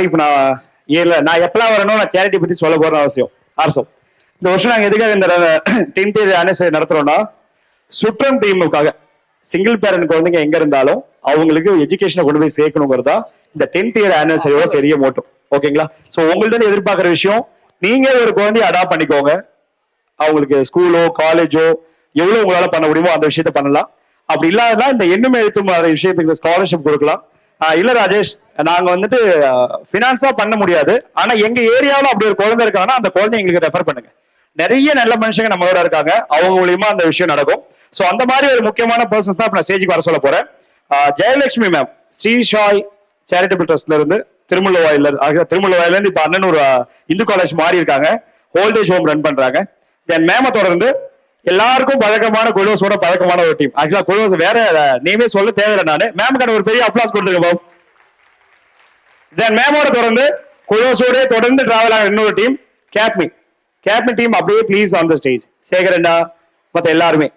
இப்போ நான் எப்பெல்லாம் வரணும் நான் சேரிட்டி பத்தி சொல்ல போறேன் அவசியம் இந்த வருஷம் நாங்க எதுக்காக இந்த 10th இயர் ஆனிவர்சரி நடத்துறோம்னா சுற்றம் டீமுக்காக சிங்கிள் பேரண்ட் குழந்தைங்க எங்க இருந்தாலும் அவங்களுக்கு எஜுகேஷனை கொண்டு போய் சேர்க்கணுங்கிறதா இந்த 10th இயர் ஆனிவர்சரியோட பெரிய மோட்டோ. ஓகேங்களா? ஸோ உங்கள்ட்ட எதிர்பார்க்குற விஷயம், நீங்க ஒரு குழந்தைய அடாப்ட் பண்ணிக்கோங்க. அவங்களுக்கு ஸ்கூலோ காலேஜோ எவ்வளவு உங்களால பண்ண முடியுமோ அந்த விஷயத்த பண்ணலாம். அப்படி இல்லாதனா இந்த எண்ணுமே எழுத்தும் விஷயத்துக்கு ஸ்காலர்ஷிப் கொடுக்கலாம். இல்ல ராஜேஷ், நாங்க வந்துட்டு பினான்ஸா பண்ண முடியாது, ஆனா எங்க ஏரியாவில அப்படி ஒரு குழந்தை இருக்காங்கன்னா அந்த குழந்தை எங்களுக்கு ரெஃபர் பண்ணுங்க. நிறைய நல்ல மனுஷங்க நம்மளோட இருக்காங்க, அவங்க மூலியமா அந்த விஷயம் நடக்கும். சோ அந்த மாதிரி ஒரு முக்கியமான பர்சன்ஸ் தான் நான் ஸ்டேஜுக்கு வர சொல்ல போறேன். ஜெயலட்சுமி மேம் ஸ்ரீ சாய் சேரிட்டபிள் ட்ரஸ்ட்ல இருந்து திருமுல்லவாயில இருந்து இப்ப அண்ணன் ஒரு இந்து காலேஜ் மாறி இருக்காங்க, ஓல்டேஜ் ஹோம் ரன் பண்றாங்க. தென் மேம தொடர்ந்து எல்லாருக்கும் பழக்கமான குலோஸோட பழக்கமான ஒரு டீம். ஆக்சுவலா குலோஸ் வேற நேமே சொல்ல தேவையில்லை, நானு மேமுக்கான ஒரு பெரிய அப்ளாஸ் கொடுத்துருக்கேன் பாபு. தென் மேமோட தொடர்ந்து குலோஸோட தொடர்ந்து டிராவல் ஆகிற இன்னொரு டீம் கேப்மி டீம். அப்படியே ப்ளீஸ் ஆன் த ஸ்டேஜ். சேகரண்டா மத்த எல்லாருமே